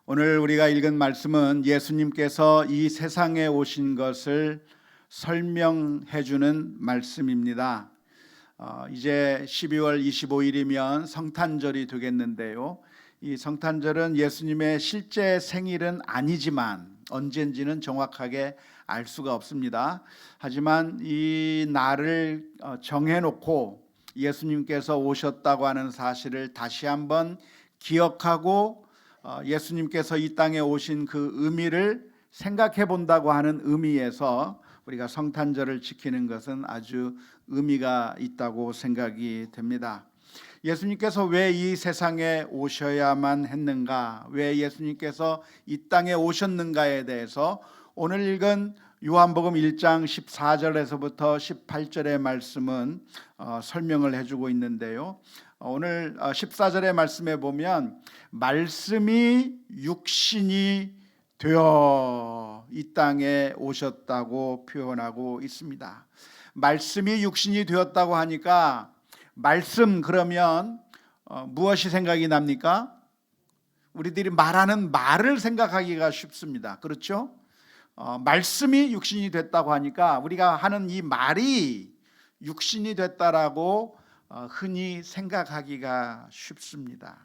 오늘 우리가 읽은 말씀은 예수님께서 이 세상에 오신 것을 설명해 주는 말씀입니다. 이제 12월 25일이면 성탄절이 되겠는데요. 이 성탄절은 예수님의 실제 생일은 아니지만 언젠지는 정확하게 알 수가 없습니다. 하지만 이 날을 정해놓고 예수님께서 오셨다고 하는 사실을 다시 한번 기억하고 예수님께서 이 땅에 오신 그 의미를 생각해 본다고 하는 의미에서 우리가 성탄절을 지키는 것은 아주 의미가 있다고 생각이 됩니다. 예수님께서 왜 이 세상에 오셔야만 했는가, 왜 예수님께서 이 땅에 오셨는가에 대해서 오늘 읽은 요한복음 1장 14절에서부터 18절의 말씀은 설명을 해주고 있는데요. 오늘 14절의 말씀에 보면 말씀이 육신이 되어 이 땅에 오셨다고 표현하고 있습니다. 말씀이 육신이 되었다고 하니까 말씀 그러면 무엇이 생각이 납니까? 우리들이 말하는 말을 생각하기가 쉽습니다. 그렇죠? 말씀이 육신이 됐다고 하니까 우리가 하는 이 말이 육신이 됐다라고 흔히 생각하기가 쉽습니다.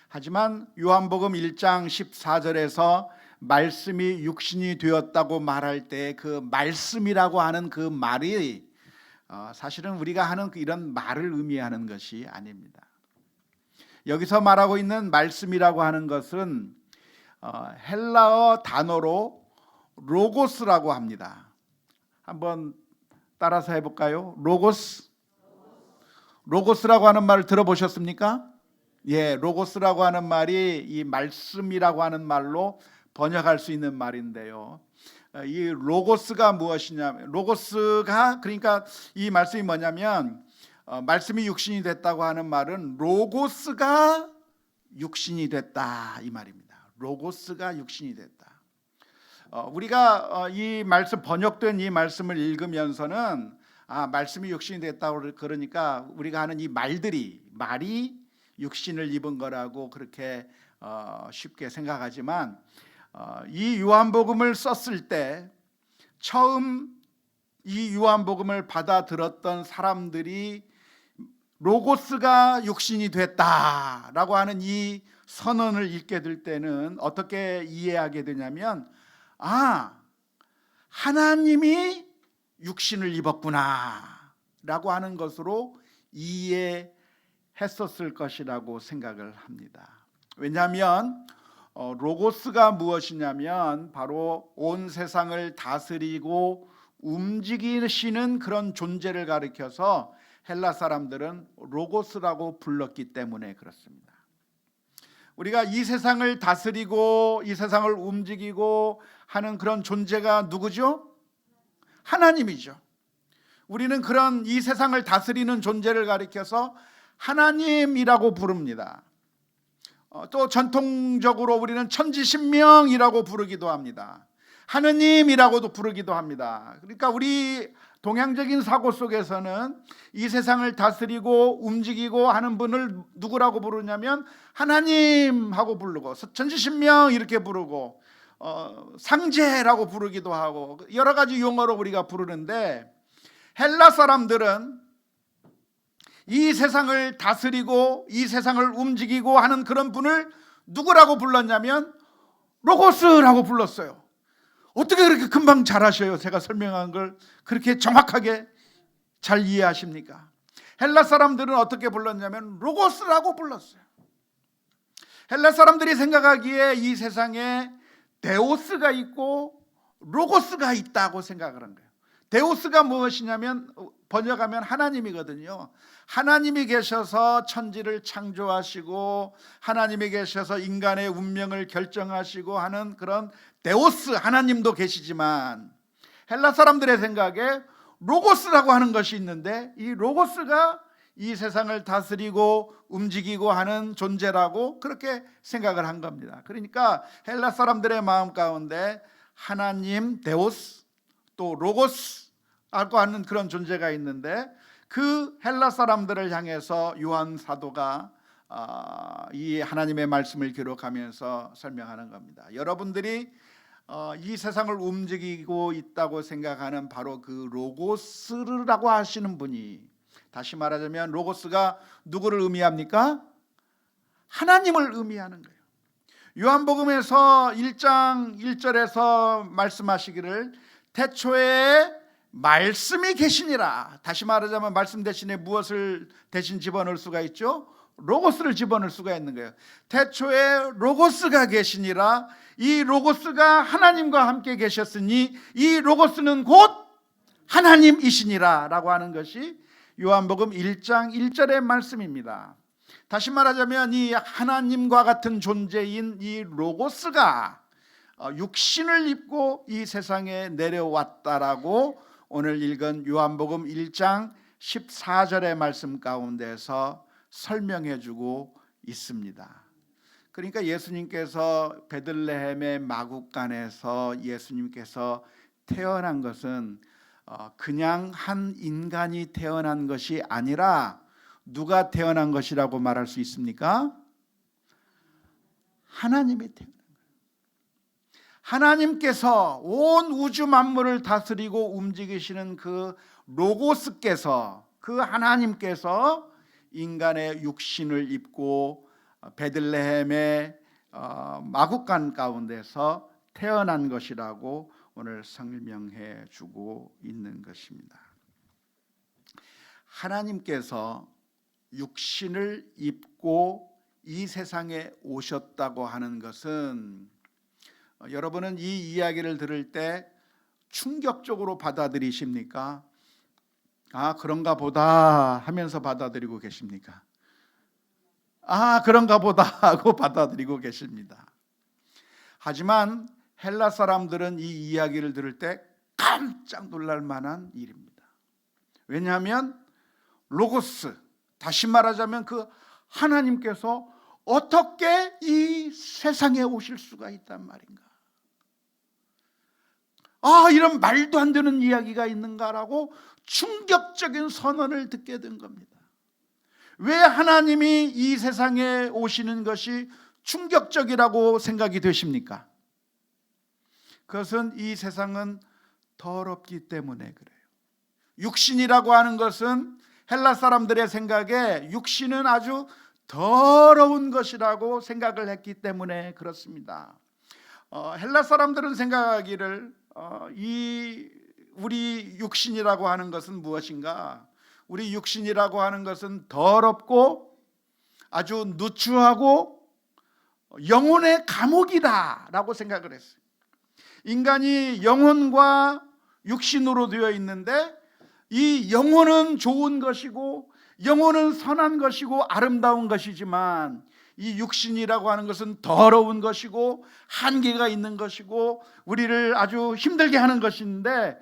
하지만 요한복음 1장 14절에서 말씀이 육신이 되었다고 말할 때 그 말씀이라고 하는 그 말이 사실은 우리가 하는 이런 말을 의미하는 것이 아닙니다. 여기서 말하고 있는 말씀이라고 하는 것은 헬라어 단어로 로고스라고 합니다. 한번 따라서 해볼까요? 로고스라고 하는 말을 들어보셨습니까? 예, 로고스라고 하는 말이 이 말씀이라고 하는 말로 번역할 수 있는 말인데요. 이 로고스가 무엇이냐면, 로고스가 그러니까 이 말씀이 뭐냐면 말씀이 육신이 됐다고 하는 말은 로고스가 육신이 됐다 이 말입니다. 로고스가 육신이 됐다. 우리가 이 말씀 번역된 이 말씀을 읽으면서는 말씀이 육신이 됐다고 그러니까 우리가 하는 이 말이 육신을 입은 거라고 그렇게 쉽게 생각하지만 이 요한복음을 썼을 때 처음 이 요한복음을 받아들었던 사람들이 로고스가 육신이 됐다라고 하는 이 선언을 읽게 될 때는 어떻게 이해하게 되냐면 하나님이 육신을 입었구나 라고 하는 것으로 이해했었을 것이라고 생각을 합니다. 왜냐하면 로고스가 무엇이냐면 바로 온 세상을 다스리고 움직이시는 그런 존재를 가리켜서 헬라 사람들은 로고스라고 불렀기 때문에 그렇습니다. 우리가 이 세상을 다스리고 이 세상을 움직이고 하는 그런 존재가 누구죠? 하나님이죠. 우리는 그런 이 세상을 다스리는 존재를 가리켜서 하나님이라고 부릅니다. 또 전통적으로 우리는 천지신명이라고 부르기도 합니다. 하느님이라고도 부르기도 합니다. 그러니까 우리 동양적인 사고 속에서는 이 세상을 다스리고 움직이고 하는 분을 누구라고 부르냐면 하나님하고 부르고 천지신명 이렇게 부르고 상제라고 부르기도 하고 여러 가지 용어로 우리가 부르는데 헬라 사람들은 이 세상을 다스리고 이 세상을 움직이고 하는 그런 분을 누구라고 불렀냐면 로고스라고 불렀어요. 어떻게 그렇게 금방 잘하셔요? 제가 설명한 걸 그렇게 정확하게 잘 이해하십니까? 헬라 사람들은 어떻게 불렀냐면 로고스라고 불렀어요. 헬라 사람들이 생각하기에 이 세상에 데오스가 있고 로고스가 있다고 생각을 한 거예요. 데오스가 무엇이냐면 번역하면 하나님이거든요. 하나님이 계셔서 천지를 창조하시고 하나님이 계셔서 인간의 운명을 결정하시고 하는 그런 데오스 하나님도 계시지만 헬라 사람들의 생각에 로고스라고 하는 것이 있는데 이 로고스가 이 세상을 다스리고 움직이고 하는 존재라고 그렇게 생각을 한 겁니다. 그러니까 헬라 사람들의 마음 가운데 하나님 데오스 또 로고스라고 하는 그런 존재가 있는데 그 헬라 사람들을 향해서 요한 사도가 이 하나님의 말씀을 기록하면서 설명하는 겁니다. 여러분들이 이 세상을 움직이고 있다고 생각하는 바로 그 로고스라고 하시는 분이, 다시 말하자면 로고스가 누구를 의미합니까? 하나님을 의미하는 거예요. 요한복음에서 1장 1절에서 말씀하시기를 태초에 말씀이 계시니라. 다시 말하자면 말씀 대신에 무엇을 대신 집어넣을 수가 있죠? 로고스를 집어넣을 수가 있는 거예요. 태초에 로고스가 계시니라. 이 로고스가 하나님과 함께 계셨으니 이 로고스는 곧 하나님이시니라 라고 하는 것이 요한복음 1장 1절의 말씀입니다. 다시 말하자면 이 하나님과 같은 존재인 이 로고스가 육신을 입고 이 세상에 내려왔다라고 오늘 읽은 요한복음 1장 14절의 말씀 가운데서 설명해 주고 있습니다. 그러니까 예수님께서 베들레헴의 마구간에서 예수님께서 태어난 것은 그냥 한 인간이 태어난 것이 아니라 누가 태어난 것이라고 말할 수 있습니까? 하나님이 태어난 거예요. 하나님께서 온 우주 만물을 다스리고 움직이시는 그 로고스께서, 그 하나님께서 인간의 육신을 입고 베들레헴의 마구간 가운데서 태어난 것이라고 오늘 설명해 주고 있는 것입니다. 하나님께서 육신을 입고 이 세상에 오셨다고 하는 것은, 여러분은 이 이야기를 들을 때 충격적으로 받아들이십니까? 그런가 보다 하면서 받아들이고 계십니까? 그런가 보다 하고 받아들이고 계십니다. 하지만 헬라 사람들은 이 이야기를 들을 때 깜짝 놀랄 만한 일입니다. 왜냐하면 로고스, 다시 말하자면 그 하나님께서 어떻게 이 세상에 오실 수가 있단 말인가? 이런 말도 안 되는 이야기가 있는가라고 충격적인 선언을 듣게 된 겁니다. 왜 하나님이 이 세상에 오시는 것이 충격적이라고 생각이 되십니까? 그것은 이 세상은 더럽기 때문에 그래요. 육신이라고 하는 것은 헬라 사람들의 생각에 육신은 아주 더러운 것이라고 생각을 했기 때문에 그렇습니다. 헬라 사람들은 생각하기를 우리 육신이라고 하는 것은 무엇인가? 우리 육신이라고 하는 것은 더럽고 아주 누추하고 영혼의 감옥이다 라고 생각을 했어요. 인간이 영혼과 육신으로 되어 있는데 이 영혼은 좋은 것이고 영혼은 선한 것이고 아름다운 것이지만 이 육신이라고 하는 것은 더러운 것이고 한계가 있는 것이고 우리를 아주 힘들게 하는 것인데,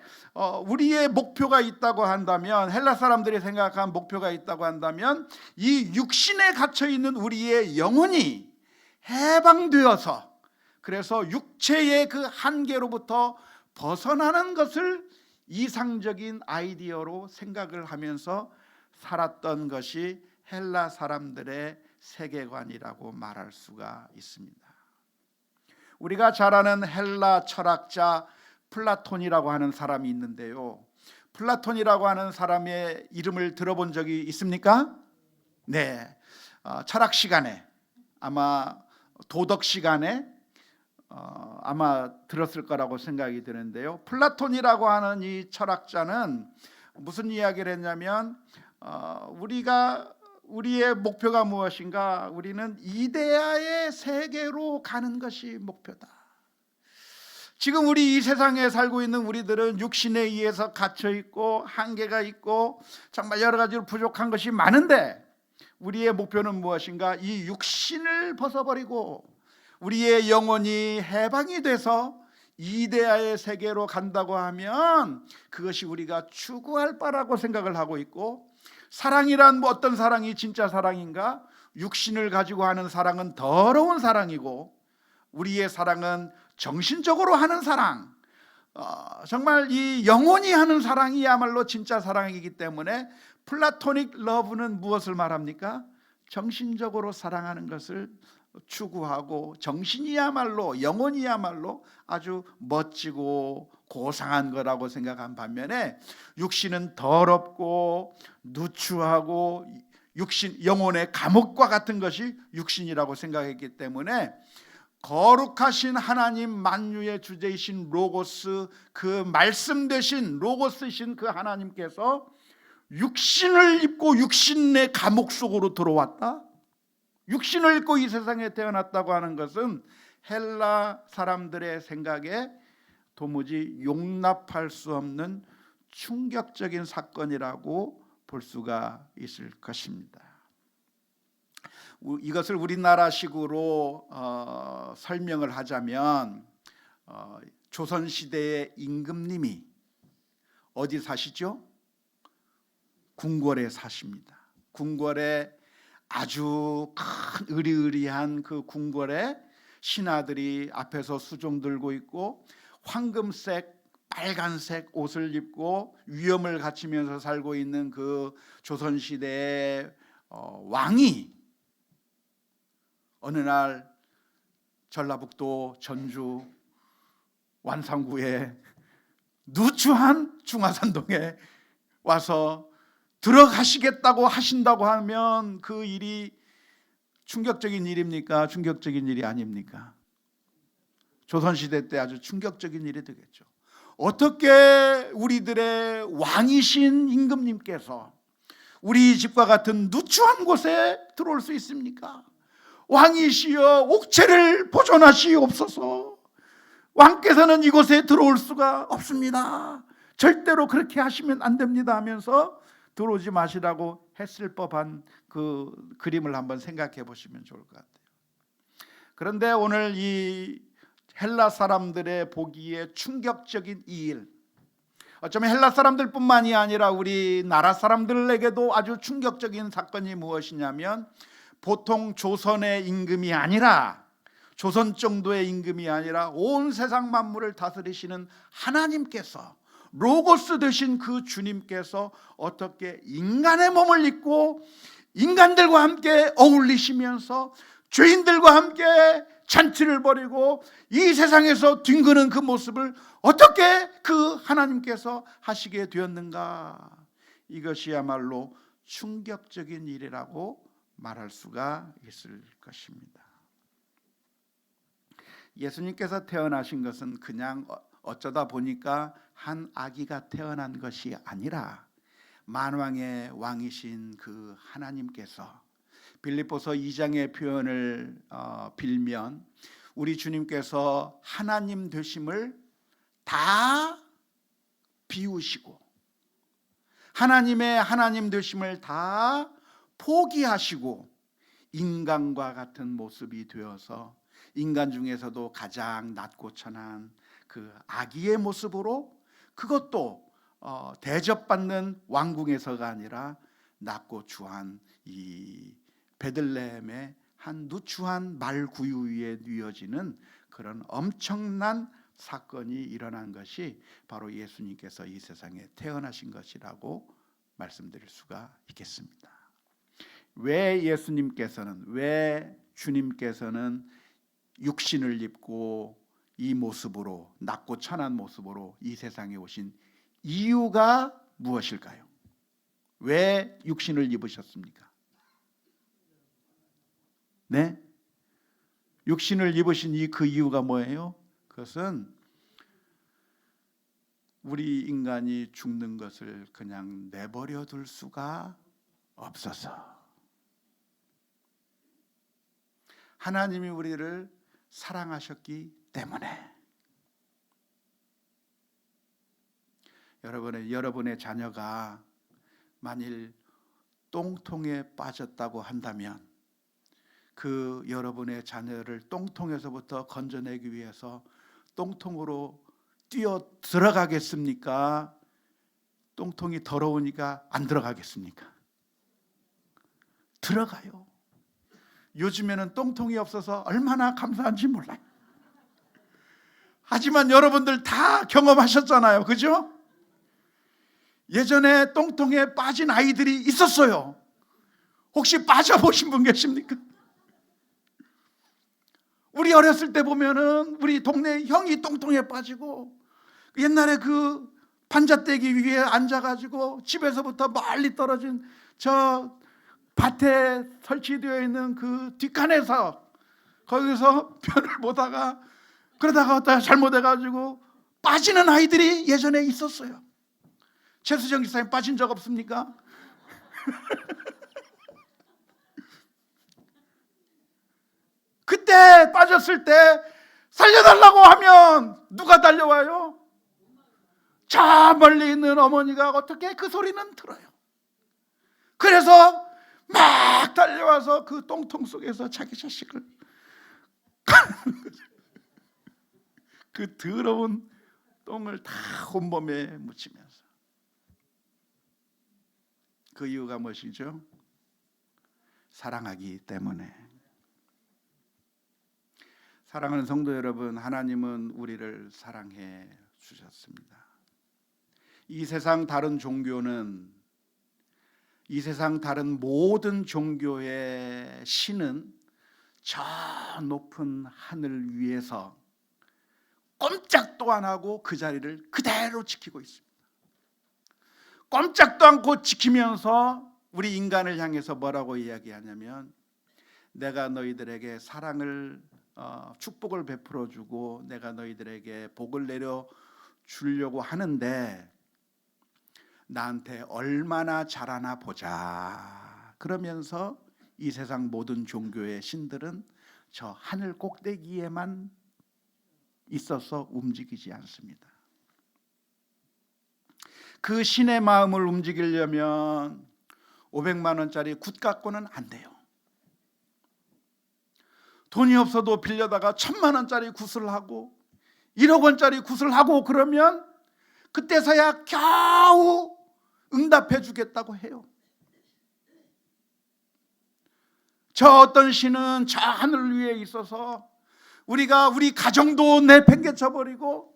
우리의 목표가 있다고 한다면, 헬라 사람들이 생각한 목표가 있다고 한다면 이 육신에 갇혀 있는 우리의 영혼이 해방되어서, 그래서 육체의 그 한계로부터 벗어나는 것을 이상적인 아이디어로 생각을 하면서 살았던 것이 헬라 사람들의 세계관이라고 말할 수가 있습니다. 우리가 잘 아는 헬라 철학자 플라톤이라고 하는 사람이 있는데요. 플라톤이라고 하는 사람의 이름을 들어본 적이 있습니까? 네, 철학 시간에, 아마 도덕 시간에 아마 들었을 거라고 생각이 드는데요. 플라톤이라고 하는 이 철학자는 무슨 이야기를 했냐면, 우리의 목표가 무엇인가? 우리는 이데아의 세계로 가는 것이 목표다. 지금 우리 이 세상에 살고 있는 우리들은 육신에 의해서 갇혀 있고 한계가 있고 정말 여러 가지로 부족한 것이 많은데, 우리의 목표는 무엇인가? 이 육신을 벗어버리고 우리의 영혼이 해방이 돼서 이데아의 세계로 간다고 하면 그것이 우리가 추구할 바라고 생각을 하고 있고, 사랑이란 어떤 사랑이 진짜 사랑인가? 육신을 가지고 하는 사랑은 더러운 사랑이고 우리의 사랑은 정신적으로 하는 사랑, 정말 이 영혼이 하는 사랑이야말로 진짜 사랑이기 때문에 플라토닉 러브는 무엇을 말합니까? 정신적으로 사랑하는 것을 추구하고 정신이야말로 영혼이야말로 아주 멋지고 고상한 거라고 생각한 반면에 육신은 더럽고 누추하고 영혼의 감옥과 같은 것이 육신이라고 생각했기 때문에 거룩하신 하나님 만유의 주제이신 로고스, 그 말씀 되신 로고스이신 그 하나님께서 육신을 입고 육신의 감옥 속으로 들어왔다. 육신을 입고 이 세상에 태어났다고 하는 것은 헬라 사람들의 생각에 도무지 용납할 수 없는 충격적인 사건이라고 볼 수가 있을 것입니다. 이것을 우리나라식으로 설명을 하자면 조선시대의 임금님이 어디 사시죠? 궁궐에 사십니다. 궁궐에 아주 큰 으리으리한 그 궁궐에 신하들이 앞에서 수종 들고 있고 황금색 빨간색 옷을 입고 위엄을 갖추면서 살고 있는 그 조선시대의 왕이 어느 날 전라북도 전주 완산구의 누추한 중화산동에 와서 들어가시겠다고 하신다고 하면 그 일이 충격적인 일입니까? 충격적인 일이 아닙니까? 조선시대 때 아주 충격적인 일이 되겠죠. 어떻게 우리들의 왕이신 임금님께서 우리 집과 같은 누추한 곳에 들어올 수 있습니까? 왕이시여 옥체를 보존하시옵소서. 왕께서는 이곳에 들어올 수가 없습니다. 절대로 그렇게 하시면 안 됩니다 하면서 들어오지 마시라고 했을 법한 그 그림을 한번 생각해 보시면 좋을 것 같아요. 그런데 오늘 이 헬라 사람들의 보기에 충격적인 이 일, 어쩌면 헬라 사람들뿐만이 아니라 우리나라 사람들에게도 아주 충격적인 사건이 무엇이냐면 보통 조선의 임금이 아니라 조선 정도의 임금이 아니라 온 세상 만물을 다스리시는 하나님께서 로고스 되신 그 주님께서 어떻게 인간의 몸을 입고 인간들과 함께 어울리시면서 죄인들과 함께 잔치를 벌이고 이 세상에서 뒹구는 그 모습을 어떻게 그 하나님께서 하시게 되었는가? 이것이야말로 충격적인 일이라고 말할 수가 있을 것입니다. 예수님께서 태어나신 것은 그냥 어쩌다 보니까 한 아기가 태어난 것이 아니라 만왕의 왕이신 그 하나님께서 빌립보서 2장의 표현을 빌면 우리 주님께서 하나님 되심을 다 비우시고 하나님의 하나님 되심을 다 포기하시고 인간과 같은 모습이 되어서 인간 중에서도 가장 낮고 천한 그 아기의 모습으로, 그것도 대접받는 왕궁에서가 아니라 낮고 추한 이 베들레헴의 한 누추한 말구유 위에 뉘어지는 그런 엄청난 사건이 일어난 것이 바로 예수님께서 이 세상에 태어나신 것이라고 말씀드릴 수가 있겠습니다. 왜 예수님께서는, 왜 주님께서는 육신을 입고 이 모습으로, 낮고 천한 모습으로 이 세상에 오신 이유가 무엇일까요? 왜 육신을 입으셨습니까? 네? 육신을 입으신 그 이유가 뭐예요? 그것은 우리 인간이 죽는 것을 그냥 내버려 둘 수가 없어서, 하나님이 우리를 사랑하셨기 때문에. 여러분의 자녀가 만일 똥통에 빠졌다고 한다면 그 여러분의 자녀를 똥통에서부터 건져내기 위해서 똥통으로 뛰어 들어가겠습니까? 똥통이 더러우니까 안 들어가겠습니까? 들어가요. 요즘에는 똥통이 없어서 얼마나 감사한지 몰라요. 하지만 여러분들 다 경험하셨잖아요, 그죠? 예전에 똥통에 빠진 아이들이 있었어요. 혹시 빠져보신 분 계십니까? 우리 어렸을 때 보면은 우리 동네 형이 똥통에 빠지고 옛날에 그 판잣대기 위에 앉아가지고 집에서부터 멀리 떨어진 저 밭에 설치되어 있는 그 뒷간에서 거기서 편을 보다가 그러다가 어디다 잘못해가지고 빠지는 아이들이 예전에 있었어요. 최수정 기사님 빠진 적 없습니까? 그때 빠졌을 때 살려달라고 하면 누가 달려와요? 저 멀리 있는 어머니가 어떻게 그 소리는 들어요. 그래서 막 달려와서 그 똥통 속에서 자기 자식을 그 더러운 똥을 다 온몸에 묻히면서. 그 이유가 무엇이죠? 사랑하기 때문에. 사랑하는 성도 여러분, 하나님은 우리를 사랑해 주셨습니다. 이 세상 다른 종교는, 이 세상 다른 모든 종교의 신은 저 높은 하늘 위에서 꼼짝도 안 하고 그 자리를 그대로 지키고 있습니다. 꼼짝도 않고 지키면서 우리 인간을 향해서 뭐라고 이야기하냐면, 내가 너희들에게 사랑을 축복을 베풀어 주고 내가 너희들에게 복을 내려 주려고 하는데 나한테 얼마나 잘하나 보자. 그러면서 이 세상 모든 종교의 신들은 저 하늘 꼭대기에만 있어서 움직이지 않습니다. 그 신의 마음을 움직이려면 500만 원짜리 굿 갖고는 안 돼요. 돈이 없어도 빌려다가 1000만 원짜리 굿을 하고 1억 원짜리 굿을 하고 그러면 그때서야 겨우 응답해 주겠다고 해요. 저 어떤 신은 저 하늘 위에 있어서 우리가 우리 가정도 내팽개쳐 버리고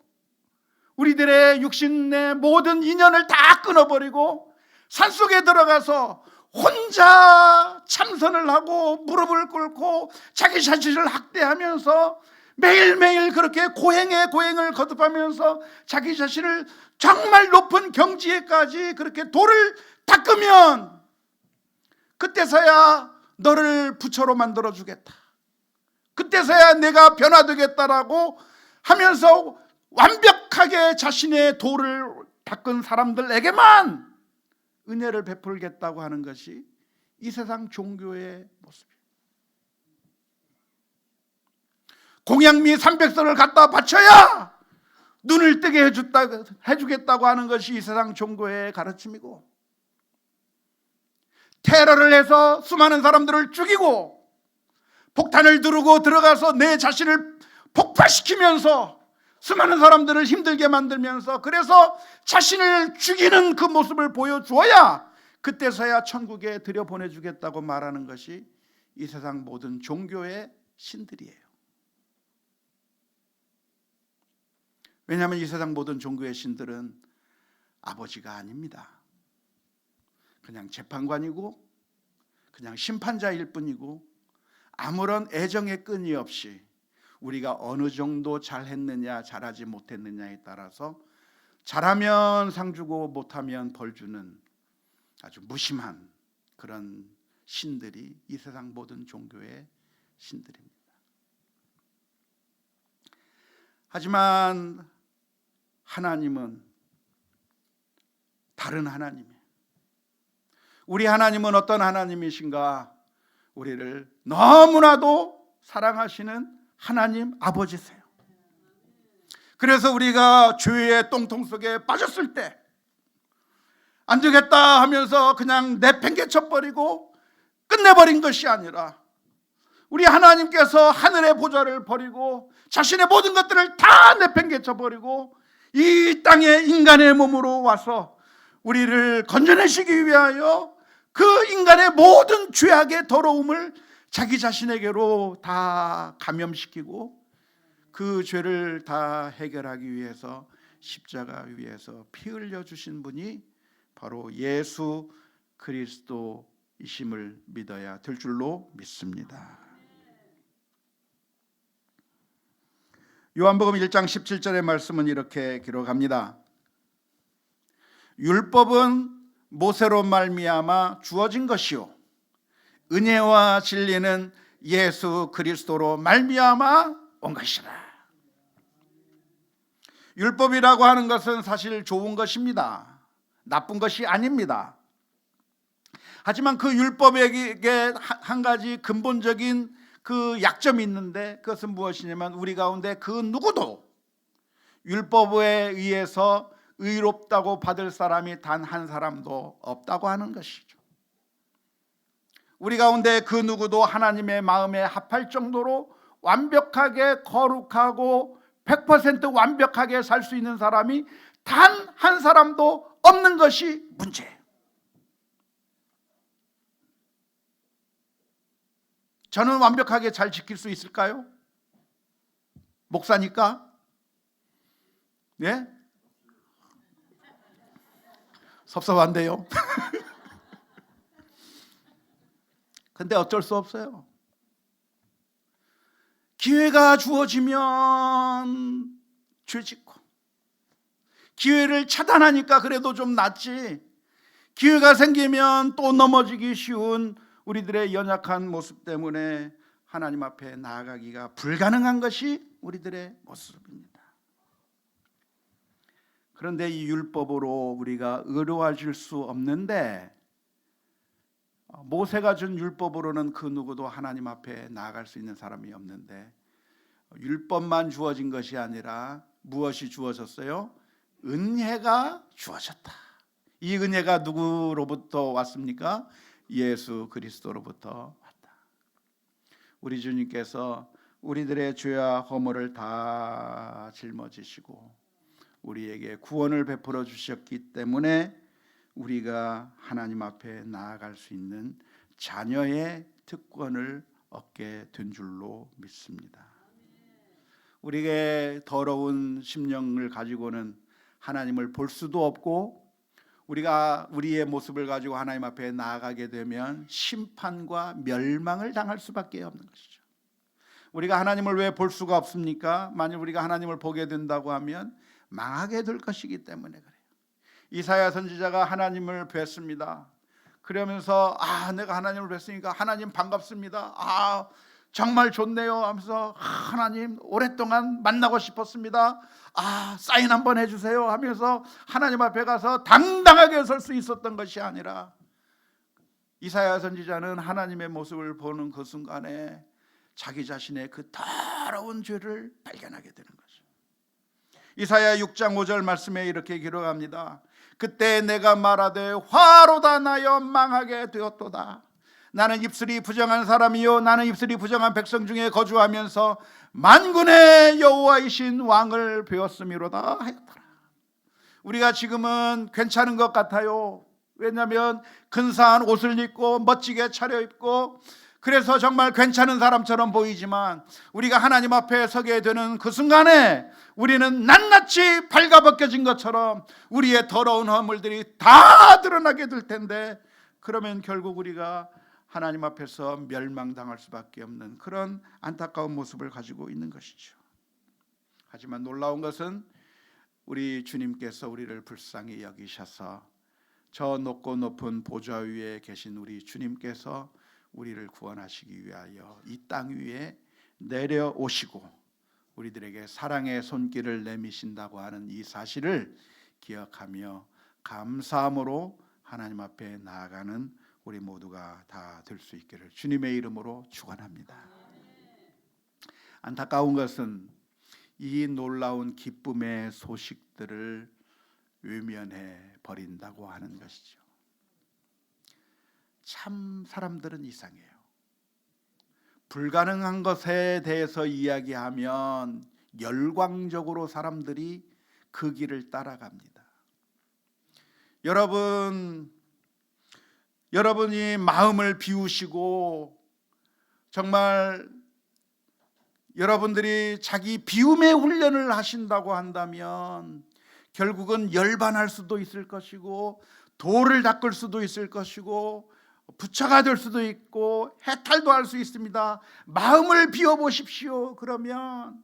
우리들의 육신의 모든 인연을 다 끊어버리고 산속에 들어가서 혼자 참선을 하고 무릎을 꿇고 자기 자신을 학대하면서 매일매일 그렇게 고행의 고행을 거듭하면서 자기 자신을 정말 높은 경지에까지 그렇게 돌을 닦으면 그때서야 너를 부처로 만들어 주겠다. 그때서야 내가 변화되겠다라고 하면서 완벽하게 자신의 돌을 닦은 사람들에게만 은혜를 베풀겠다고 하는 것이 이 세상 종교의 모습이에요. 공양미 300선을 갖다 바쳐야 눈을 뜨게 해주겠다고 하는 것이 이 세상 종교의 가르침이고, 테러를 해서 수많은 사람들을 죽이고 폭탄을 두르고 들어가서 내 자신을 폭발시키면서 수많은 사람들을 힘들게 만들면서 그래서 자신을 죽이는 그 모습을 보여주어야 그때서야 천국에 들여보내주겠다고 말하는 것이 이 세상 모든 종교의 신들이에요. 왜냐하면 이 세상 모든 종교의 신들은 아버지가 아닙니다. 그냥 재판관이고 그냥 심판자일 뿐이고 아무런 애정의 끈이 없이 우리가 어느 정도 잘했느냐 잘하지 못했느냐에 따라서 잘하면 상 주고 못하면 벌 주는 아주 무심한 그런 신들이 이 세상 모든 종교의 신들입니다. 하지만 하나님은 다른 하나님이에요. 우리 하나님은 어떤 하나님이신가? 우리를 너무나도 사랑하시는 하나님 아버지세요. 그래서 우리가 죄의 똥통 속에 빠졌을 때 안 되겠다 하면서 그냥 내팽개쳐 버리고 끝내버린 것이 아니라 우리 하나님께서 하늘의 보좌를 버리고 자신의 모든 것들을 다 내팽개쳐 버리고 이 땅에 인간의 몸으로 와서 우리를 건져내시기 위하여 그 인간의 모든 죄악의 더러움을 자기 자신에게로 다 감염시키고 그 죄를 다 해결하기 위해서 십자가 위에서 피 흘려 주신 분이 바로 예수 그리스도이십니다. 이심을 믿어야 될 줄로 믿습니다. 요한복음 1장 17절의 말씀은 이렇게 기록합니다. 율법은 모세로 말미암아 주어진 것이요 은혜와 진리는 예수 그리스도로 말미암아 온 것이라. 율법이라고 하는 것은 사실 좋은 것입니다. 나쁜 것이 아닙니다. 하지만 그 율법에게 한 가지 근본적인 그 약점이 있는데, 그것은 무엇이냐면 우리 가운데 그 누구도 율법에 의해서 의롭다고 받을 사람이 단 한 사람도 없다고 하는 것이죠. 우리 가운데 그 누구도 하나님의 마음에 합할 정도로 완벽하게 거룩하고 100% 완벽하게 살 수 있는 사람이 단 한 사람도 없는 것이 문제예요. 저는 완벽하게 잘 지킬 수 있을까요? 목사니까? 네? 섭섭한데요. 근데 어쩔 수 없어요. 기회가 주어지면 죄짓고, 기회를 차단하니까 그래도 좀 낫지, 기회가 생기면 또 넘어지기 쉬운 우리들의 연약한 모습 때문에 하나님 앞에 나아가기가 불가능한 것이 우리들의 모습입니다. 그런데 이 율법으로 우리가 의로워질 수 없는데, 모세가 준 율법으로는 그 누구도 하나님 앞에 나아갈 수 있는 사람이 없는데, 율법만 주어진 것이 아니라 무엇이 주어졌어요? 은혜가 주어졌다. 이 은혜가 누구로부터 왔습니까? 예수 그리스도로부터 왔다. 우리 주님께서 우리들의 죄와 허물을 다 짊어지시고 우리에게 구원을 베풀어 주셨기 때문에 우리가 하나님 앞에 나아갈 수 있는 자녀의 특권을 얻게 된 줄로 믿습니다. 우리의 더러운 심령을 가지고는 하나님을 볼 수도 없고, 우리가 우리의 모습을 가지고 하나님 앞에 나아가게 되면 심판과 멸망을 당할 수밖에 없는 것이죠. 우리가 하나님을 왜 볼 수가 없습니까? 만일 우리가 하나님을 보게 된다고 하면 망하게 될 것이기 때문에 그래요. 이사야 선지자가 하나님을 뵀습니다. 그러면서 내가 하나님을 뵀으니까 하나님 반갑습니다. 정말 좋네요 하면서 하나님 오랫동안 만나고 싶었습니다. 사인 한번 해주세요 하면서 하나님 앞에 가서 당당하게 설 수 있었던 것이 아니라, 이사야 선지자는 하나님의 모습을 보는 그 순간에 자기 자신의 그 더러운 죄를 발견하게 되는 거죠. 이사야 6장 5절 말씀에 이렇게 기록합니다. 그때 내가 말하되 화로다 나여 망하게 되었도다. 나는 입술이 부정한 사람이요 나는 입술이 부정한 백성 중에 거주하면서 만군의 여호와이신 왕을 배웠음이로다 하였더라. 우리가 지금은 괜찮은 것 같아요. 왜냐하면 근사한 옷을 입고 멋지게 차려입고 그래서 정말 괜찮은 사람처럼 보이지만, 우리가 하나님 앞에 서게 되는 그 순간에 우리는 낱낱이 발가벗겨진 것처럼 우리의 더러운 허물들이 다 드러나게 될 텐데, 그러면 결국 우리가 하나님 앞에서 멸망당할 수밖에 없는 그런 안타까운 모습을 가지고 있는 것이죠. 하지만 놀라운 것은 우리 주님께서 우리를 불쌍히 여기셔서 저 높고 높은 보좌 위에 계신 우리 주님께서 우리를 구원하시기 위하여 이 땅 위에 내려오시고 우리들에게 사랑의 손길을 내미신다고 하는 이 사실을 기억하며 감사함으로 하나님 앞에 나아가는 우리 모두가 다 될 수 있기를 주님의 이름으로 축원합니다. 안타까운 것은 이 놀라운 기쁨의 소식들을 외면해 버린다고 하는 것이죠. 참 사람들은 이상해요. 불가능한 것에 대해서 이야기하면 열광적으로 사람들이 그 길을 따라갑니다. 여러분이 마음을 비우시고 정말 여러분들이 자기 비움의 훈련을 하신다고 한다면 결국은 열반할 수도 있을 것이고 돌을 닦을 수도 있을 것이고 부처가 될 수도 있고 해탈도 할 수 있습니다. 마음을 비워보십시오. 그러면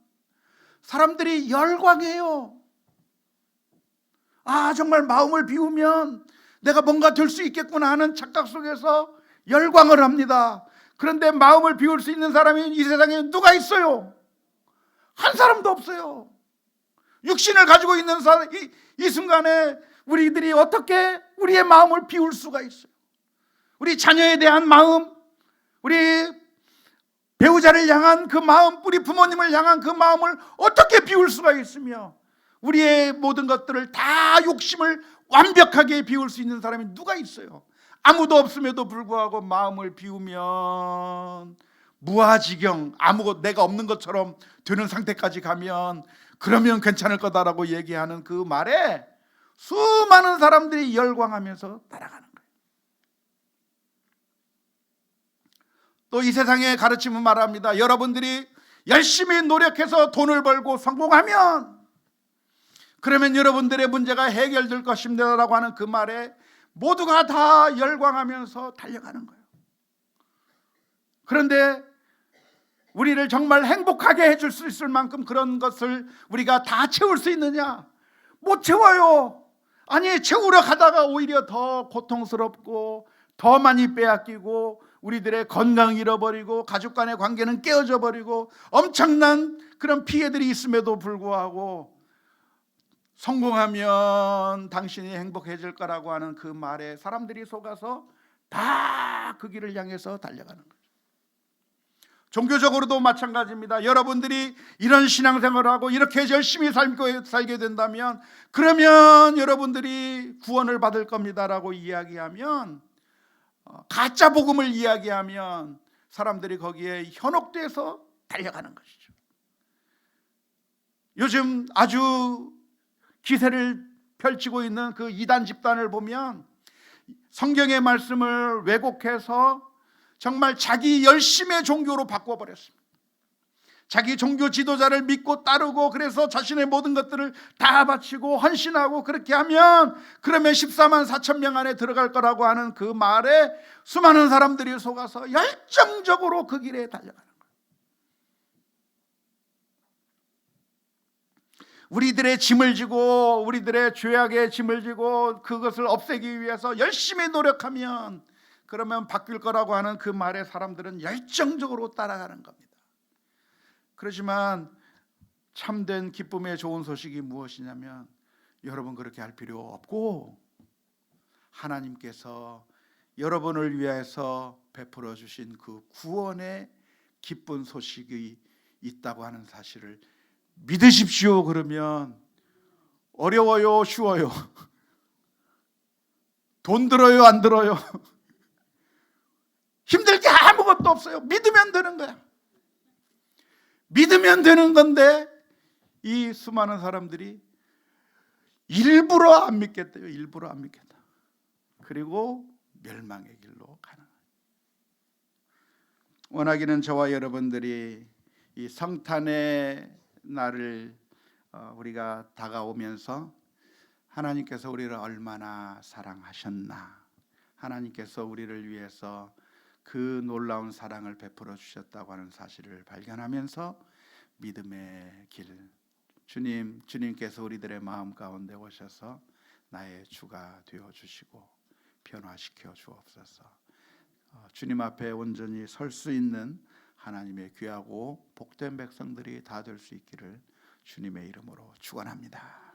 사람들이 열광해요. 아, 정말 마음을 비우면 내가 뭔가 될 수 있겠구나 하는 착각 속에서 열광을 합니다. 그런데 마음을 비울 수 있는 사람이 이 세상에 누가 있어요? 한 사람도 없어요. 육신을 가지고 있는 이 순간에 우리들이 어떻게 우리의 마음을 비울 수가 있어요? 우리 자녀에 대한 마음, 우리 배우자를 향한 그 마음, 우리 부모님을 향한 그 마음을 어떻게 비울 수가 있으며, 우리의 모든 것들을 다 욕심을 완벽하게 비울 수 있는 사람이 누가 있어요? 아무도 없음에도 불구하고 마음을 비우면 무아지경, 아무것도 내가 없는 것처럼 되는 상태까지 가면 그러면 괜찮을 거다라고 얘기하는 그 말에 수많은 사람들이 열광하면서 따라가는 거예요. 또 이 세상의 가르침은 말합니다. 여러분들이 열심히 노력해서 돈을 벌고 성공하면 그러면 여러분들의 문제가 해결될 것입니다라고 하는 그 말에 모두가 다 열광하면서 달려가는 거예요. 그런데 우리를 정말 행복하게 해줄 수 있을 만큼 그런 것을 우리가 다 채울 수 있느냐? 못 채워요. 아니, 채우려 하다가 오히려 더 고통스럽고 더 많이 빼앗기고 우리들의 건강 잃어버리고 가족 간의 관계는 깨어져 버리고 엄청난 그런 피해들이 있음에도 불구하고 성공하면 당신이 행복해질 거라고 하는 그 말에 사람들이 속아서 다 그 길을 향해서 달려가는 거예요. 종교적으로도 마찬가지입니다. 여러분들이 이런 신앙생활을 하고 이렇게 열심히 살게 된다면 그러면 여러분들이 구원을 받을 겁니다라고 이야기하면, 가짜 복음을 이야기하면 사람들이 거기에 현혹돼서 달려가는 것이죠. 요즘 아주 기세를 펼치고 있는 그 이단 집단을 보면 성경의 말씀을 왜곡해서 정말 자기 열심의 종교로 바꿔버렸습니다. 자기 종교 지도자를 믿고 따르고 그래서 자신의 모든 것들을 다 바치고 헌신하고 그렇게 하면 그러면 14만 4천 명 안에 들어갈 거라고 하는 그 말에 수많은 사람들이 속아서 열정적으로 그 길에 달려가는 거예요. 우리들의 짐을 지고 우리들의 죄악의 짐을 지고 그것을 없애기 위해서 열심히 노력하면 그러면 바뀔 거라고 하는 그 말에 사람들은 열정적으로 따라가는 겁니다. 그렇지만 참된 기쁨의 좋은 소식이 무엇이냐면 여러분 그렇게 할 필요 없고 하나님께서 여러분을 위해서 베풀어 주신 그 구원의 기쁜 소식이 있다고 하는 사실을 믿으십시오. 그러면 어려워요, 쉬워요? 돈 들어요, 안 들어요? 힘들 게 아무것도 없어요. 믿으면 되는 거야. 믿으면 되는 건데 이 수많은 사람들이 일부러 안 믿겠대요. 일부러 안 믿겠다. 그리고 멸망의 길로 가는 거예요. 원하기는 저와 여러분들이 이 성탄의 날을 우리가 다가오면서 하나님께서 우리를 얼마나 사랑하셨나, 하나님께서 우리를 위해서 그 놀라운 사랑을 베풀어 주셨다고 하는 사실을 발견하면서 믿음의 길, 주님께서 우리들의 마음 가운데 오셔서 나의 주가 되어 주시고 변화시켜 주옵소서. 주님 앞에 온전히 설 수 있는 하나님의 귀하고 복된 백성들이 다 될 수 있기를 주님의 이름으로 축원합니다.